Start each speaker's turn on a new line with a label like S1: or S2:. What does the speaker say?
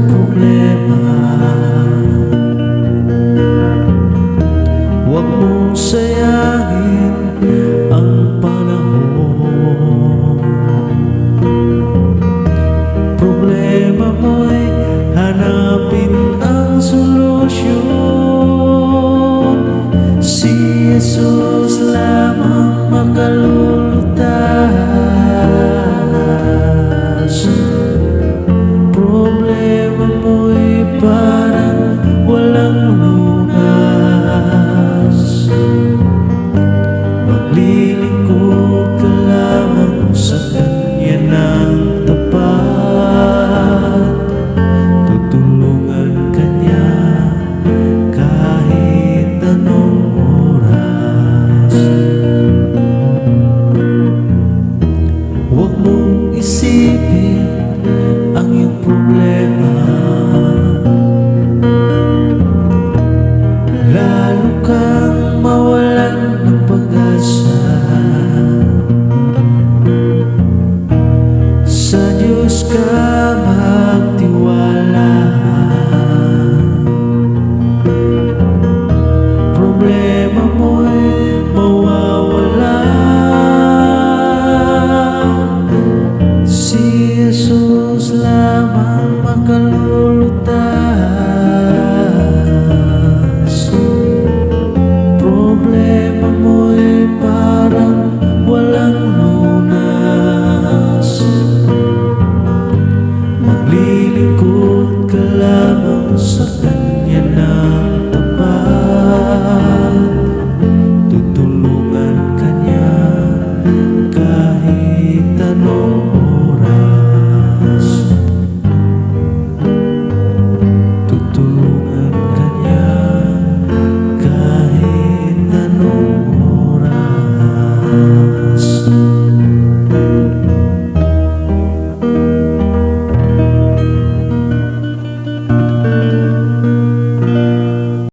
S1: problema. Huwag mong sayangin ang panahon. Problema mo'y hanapin ang solusyon. Si Jesus lamang makalulutas. Problema mo'y parang walang lunas. Maglilingkod ka lamang sa Kanya ng tapat. Tutulungan ka Niya kahit anong oras. Huwag mong isipin ang iyong problema. Lalo kang mawalan ng pag-asa. Sa Diyos ka magtiwala. Problema mo'y mawawala. Si Jesus lamang makalulutas.